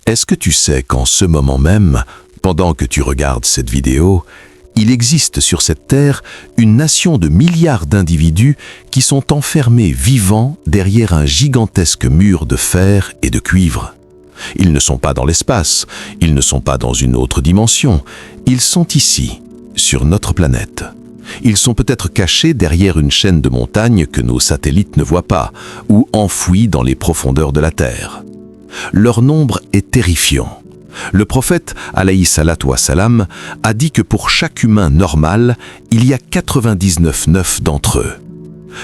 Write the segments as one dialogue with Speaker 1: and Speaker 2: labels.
Speaker 1: Est-ce que tu sais qu'en ce moment même, pendant que tu regardes cette vidéo, il existe sur cette terre une nation de milliards d'individus qui sont enfermés vivants derrière un gigantesque mur de fer et de cuivre. Ils ne sont pas dans l'espace, ils ne sont pas dans une autre dimension, ils sont ici, sur notre planète. Ils sont peut-être cachés derrière une chaîne de montagnes que nos satellites ne voient pas, ou enfouis dans les profondeurs de la Terre. Leur nombre est terrifiant. Le prophète, alayhi salatu wa salam, a dit que pour chaque humain normal, il y a 99 d'entre eux.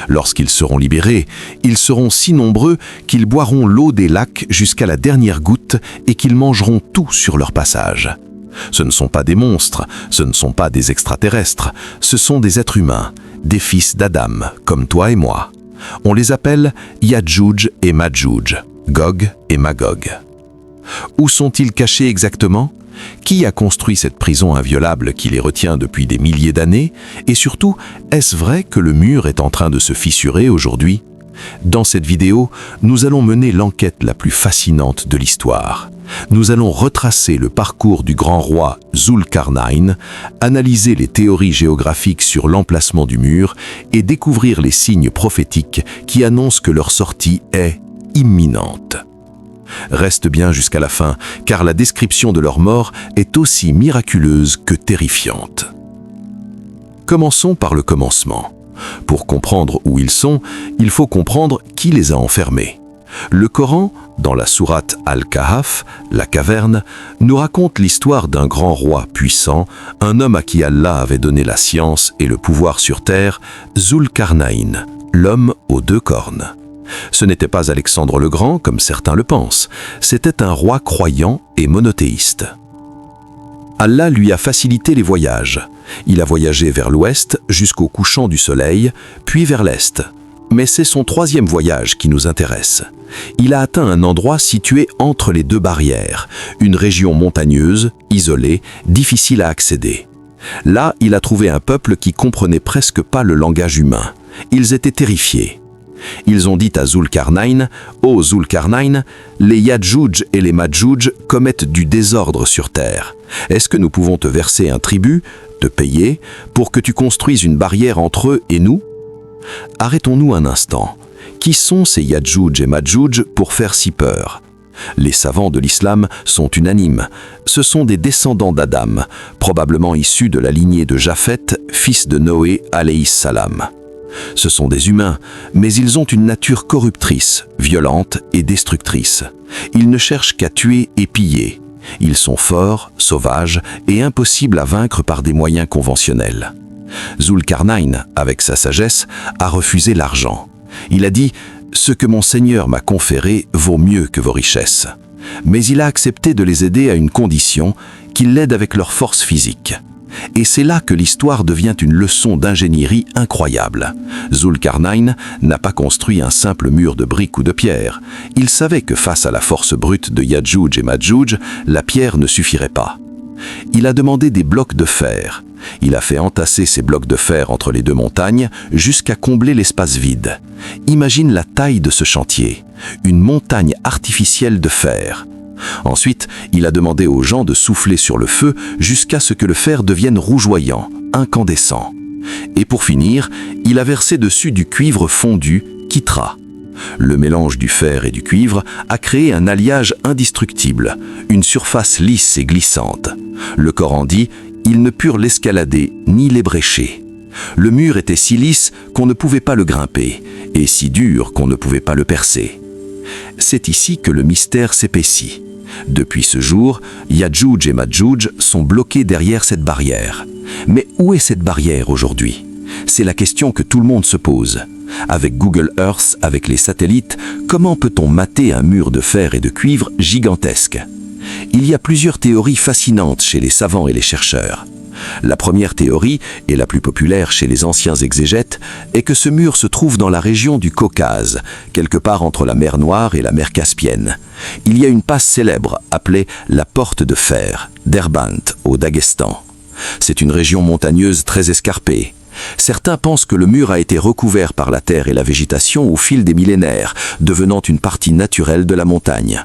Speaker 1: Lorsqu'ils seront libérés, ils seront si nombreux qu'ils boiront l'eau des lacs jusqu'à la dernière goutte et qu'ils mangeront tout sur leur passage. Ce ne sont pas des monstres, ce ne sont pas des extraterrestres, ce sont des êtres humains, des fils d'Adam, comme toi et moi. On les appelle Yadjouj et Madjouj, Gog et Magog. Où sont-ils cachés exactement ? Qui a construit cette prison inviolable qui les retient depuis des milliers d'années ? Et surtout, est-ce vrai que le mur est en train de se fissurer aujourd'hui ? Dans cette vidéo, nous allons mener l'enquête la plus fascinante de l'histoire. Nous allons retracer le parcours du grand roi Zulkarnain, analyser les théories géographiques sur l'emplacement du mur et découvrir les signes prophétiques qui annoncent que leur sortie est imminente. Reste bien jusqu'à la fin, car la description de leur mort est aussi miraculeuse que terrifiante. Commençons par le commencement. Pour comprendre où ils sont, il faut comprendre qui les a enfermés. Le Coran, dans la sourate Al-Kahf, la caverne, nous raconte l'histoire d'un grand roi puissant, un homme à qui Allah avait donné la science et le pouvoir sur terre, Zulkarnain, l'homme aux deux cornes. Ce n'était pas Alexandre le Grand, comme certains le pensent, c'était un roi croyant et monothéiste. Allah lui a facilité les voyages. Il a voyagé vers l'ouest jusqu'au couchant du soleil, puis vers l'est. Mais c'est son troisième voyage qui nous intéresse. Il a atteint un endroit situé entre les deux barrières, une région montagneuse, isolée, difficile à accéder. Là, il a trouvé un peuple qui comprenait presque pas le langage humain. Ils étaient terrifiés. Ils ont dit à Zulkarnain, « Ô Zulkarnain, les Yadjouj et les Madjouj commettent du désordre sur terre. Est-ce que nous pouvons te verser un tribut, te payer, pour que tu construises une barrière entre eux et nous ?» Arrêtons-nous un instant. Qui sont ces Yadjouj et Madjouj pour faire si peur ? Les savants de l'islam sont unanimes. Ce sont des descendants d'Adam, probablement issus de la lignée de Japheth, fils de Noé, alayhi salam. Ce sont des humains, mais ils ont une nature corruptrice, violente et destructrice. Ils ne cherchent qu'à tuer et piller. Ils sont forts, sauvages et impossibles à vaincre par des moyens conventionnels. Zulkarnain, avec sa sagesse, a refusé l'argent. Il a dit « Ce que mon Seigneur m'a conféré vaut mieux que vos richesses ». Mais il a accepté de les aider à une condition, qu'ils l'aident avec leur force physique. Et c'est là que l'histoire devient une leçon d'ingénierie incroyable. Zulkarnain n'a pas construit un simple mur de briques ou de pierres. Il savait que face à la force brute de Yadjouj et Madjouj, la pierre ne suffirait pas. Il a demandé des blocs de fer. Il a fait entasser ces blocs de fer entre les deux montagnes jusqu'à combler l'espace vide. Imagine la taille de ce chantier, une montagne artificielle de fer. Ensuite, il a demandé aux gens de souffler sur le feu jusqu'à ce que le fer devienne rougeoyant, incandescent. Et pour finir, il a versé dessus du cuivre fondu, kitra. Le mélange du fer et du cuivre a créé un alliage indestructible, une surface lisse et glissante. Le Coran dit « Ils ne purent l'escalader ni l'ébrécher ». Le mur était si lisse qu'on ne pouvait pas le grimper, et si dur qu'on ne pouvait pas le percer. C'est ici que le mystère s'épaissit. Depuis ce jour, Yadjouj et Madjouj sont bloqués derrière cette barrière. Mais où est cette barrière aujourd'hui ? C'est la question que tout le monde se pose. Avec Google Earth, avec les satellites, comment peut-on mater un mur de fer et de cuivre gigantesque ? Il y a plusieurs théories fascinantes chez les savants et les chercheurs. La première théorie, et la plus populaire chez les anciens exégètes, est que ce mur se trouve dans la région du Caucase, quelque part entre la mer Noire et la mer Caspienne. Il y a une passe célèbre appelée la Porte de Fer, Derbent, au Daghestan. C'est une région montagneuse très escarpée. Certains pensent que le mur a été recouvert par la terre et la végétation au fil des millénaires, devenant une partie naturelle de la montagne.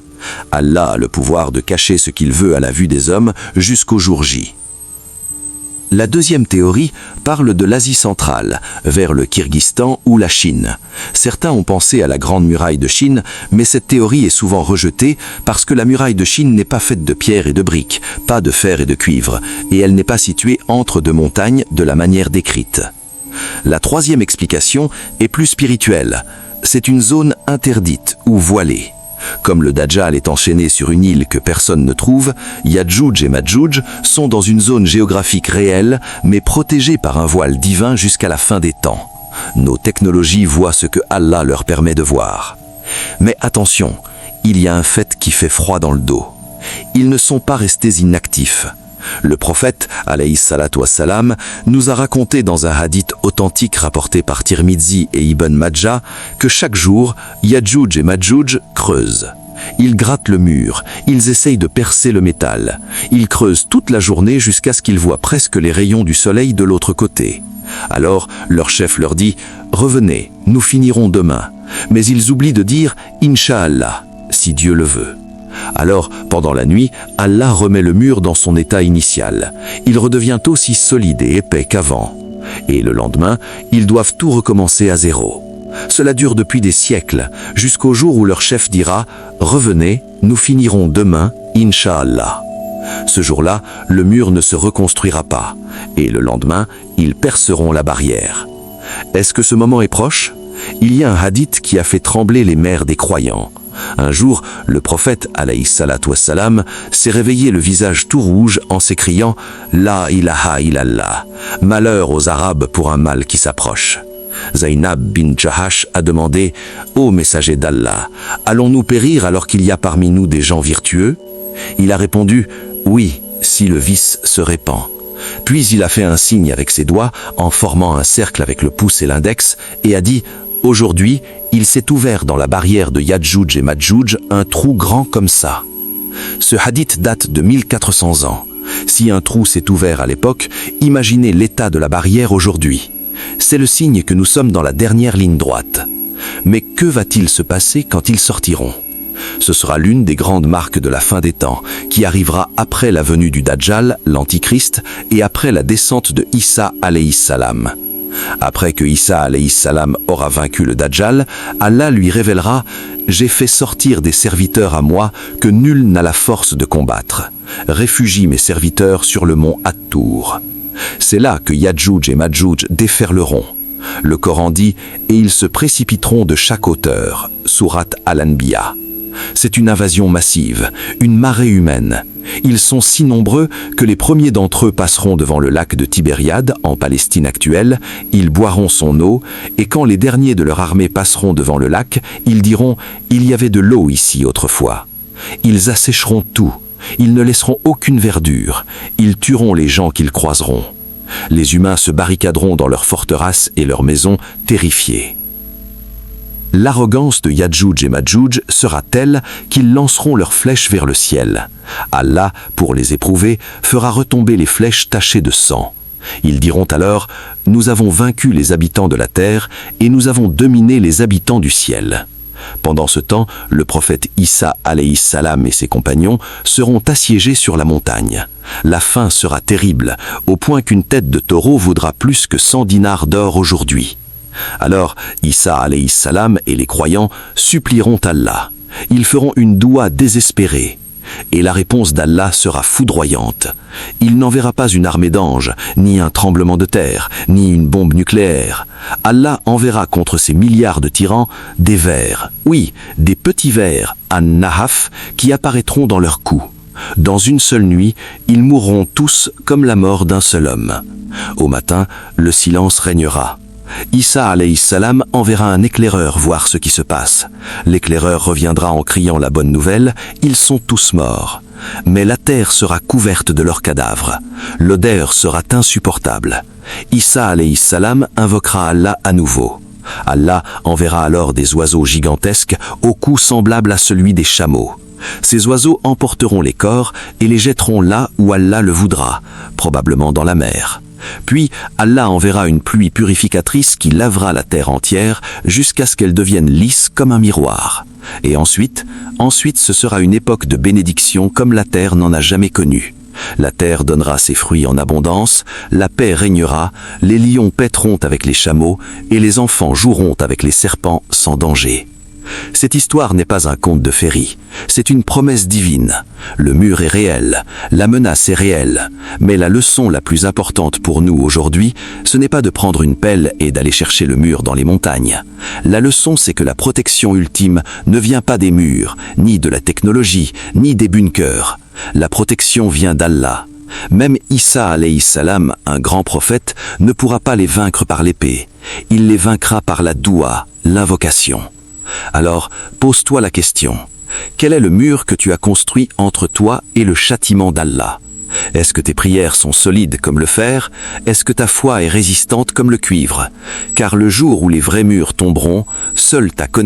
Speaker 1: Allah a le pouvoir de cacher ce qu'il veut à la vue des hommes jusqu'au jour J. La deuxième théorie parle de l'Asie centrale, vers le Kirghizstan ou la Chine. Certains ont pensé à la Grande Muraille de Chine, mais cette théorie est souvent rejetée parce que la muraille de Chine n'est pas faite de pierre et de briques, pas de fer et de cuivre, et elle n'est pas située entre deux montagnes de la manière décrite. La troisième explication est plus spirituelle. C'est une zone interdite ou voilée. Comme le Dajjal est enchaîné sur une île que personne ne trouve, Yadjouj et Madjouj sont dans une zone géographique réelle, mais protégée par un voile divin jusqu'à la fin des temps. Nos technologies voient ce que Allah leur permet de voir. Mais attention, il y a un fait qui fait froid dans le dos. Ils ne sont pas restés inactifs. Le prophète, alayhi salatu wassalam, nous a raconté dans un hadith authentique rapporté par Tirmidhi et Ibn Majah que chaque jour, Yadjouj et Madjouj creusent. Ils grattent le mur, ils essayent de percer le métal. Ils creusent toute la journée jusqu'à ce qu'ils voient presque les rayons du soleil de l'autre côté. Alors, leur chef leur dit « Revenez, nous finirons demain ». Mais ils oublient de dire « Inch'Allah », si Dieu le veut. Alors, pendant la nuit, Allah remet le mur dans son état initial. Il redevient aussi solide et épais qu'avant. Et le lendemain, ils doivent tout recommencer à zéro. Cela dure depuis des siècles, jusqu'au jour où leur chef dira « Revenez, nous finirons demain, Inch'Allah ». Ce jour-là, le mur ne se reconstruira pas. Et le lendemain, ils perceront la barrière. Est-ce que ce moment est proche? Il y a un hadith qui a fait trembler les mers des croyants. Un jour, le prophète, alayhi salatu wassalam, s'est réveillé le visage tout rouge en s'écriant « La ilaha illallah » malheur aux Arabes pour un mal qui s'approche. Zainab bin Jahash a demandé « Ô messager d'Allah, allons-nous périr alors qu'il y a parmi nous des gens vertueux ?» Il a répondu « Oui, si le vice se répand ». Puis il a fait un signe avec ses doigts en formant un cercle avec le pouce et l'index et a dit « Aujourd'hui, il s'est ouvert dans la barrière de Yadjouj et Madjouj un trou grand comme ça. » Ce hadith date de 1400 ans. Si un trou s'est ouvert à l'époque, imaginez l'état de la barrière aujourd'hui. C'est le signe que nous sommes dans la dernière ligne droite. Mais que va-t-il se passer quand ils sortiront? Ce sera l'une des grandes marques de la fin des temps, qui arrivera après la venue du Dajjal, l'Antichrist, et après la descente de Isa alayhi salam. Après que Isa alayhi salam aura vaincu le Dajjal, Allah lui révélera « J'ai fait sortir des serviteurs à moi que nul n'a la force de combattre. Réfugie mes serviteurs sur le mont At-Tour. » C'est là que Yadjouj et Madjouj déferleront. Le Coran dit « Et ils se précipiteront de chaque hauteur » Sourate Al-Anbiya. C'est une invasion massive, une marée humaine. Ils sont si nombreux que les premiers d'entre eux passeront devant le lac de Tibériade, en Palestine actuelle, ils boiront son eau, et quand les derniers de leur armée passeront devant le lac, ils diront « Il y avait de l'eau ici autrefois ». Ils assécheront tout, ils ne laisseront aucune verdure, ils tueront les gens qu'ils croiseront. Les humains se barricaderont dans leurs forteresses et leurs maisons, terrifiés. L'arrogance de Yadjouj et Madjouj sera telle qu'ils lanceront leurs flèches vers le ciel. Allah, pour les éprouver, fera retomber les flèches tachées de sang. Ils diront alors « Nous avons vaincu les habitants de la terre et nous avons dominé les habitants du ciel ». Pendant ce temps, le prophète Isa alayhi salam et ses compagnons seront assiégés sur la montagne. La faim sera terrible, au point qu'une tête de taureau vaudra plus que 100 dinars d'or aujourd'hui. Alors, Isa alayhi salam et les croyants supplieront Allah. Ils feront une doua désespérée. Et la réponse d'Allah sera foudroyante. Il n'enverra pas une armée d'anges, ni un tremblement de terre, ni une bombe nucléaire. Allah enverra contre ces milliards de tyrans des vers, oui, des petits vers, an-nahaf, qui apparaîtront dans leur cou. Dans une seule nuit, ils mourront tous comme la mort d'un seul homme. Au matin, le silence régnera. Isa alayhi salam enverra un éclaireur voir ce qui se passe. L'éclaireur reviendra en criant la bonne nouvelle, ils sont tous morts. Mais la terre sera couverte de leurs cadavres. L'odeur sera insupportable. Isa alayhi salam invoquera Allah à nouveau. Allah enverra alors des oiseaux gigantesques au cou semblable à celui des chameaux. Ces oiseaux emporteront les corps et les jetteront là où Allah le voudra, probablement dans la mer. Puis Allah enverra une pluie purificatrice qui lavera la terre entière jusqu'à ce qu'elle devienne lisse comme un miroir. Et ensuite ce sera une époque de bénédiction comme la terre n'en a jamais connue. La terre donnera ses fruits en abondance, la paix régnera, les lions paîtront avec les chameaux et les enfants joueront avec les serpents sans danger. Cette histoire n'est pas un conte de féerie, c'est une promesse divine. Le mur est réel, la menace est réelle, mais la leçon la plus importante pour nous aujourd'hui, ce n'est pas de prendre une pelle et d'aller chercher le mur dans les montagnes. La leçon, c'est que la protection ultime ne vient pas des murs, ni de la technologie, ni des bunkers. La protection vient d'Allah. Même Issa alayhi salam, un grand prophète, ne pourra pas les vaincre par l'épée. Il les vaincra par la doua, l'invocation. Alors, pose-toi la question. Quel est le mur que tu as construit entre toi et le châtiment d'Allah? Est-ce que tes prières sont solides comme le fer? Est-ce que ta foi est résistante comme le cuivre? Car le jour où les vrais murs tomberont, seule ta connaissance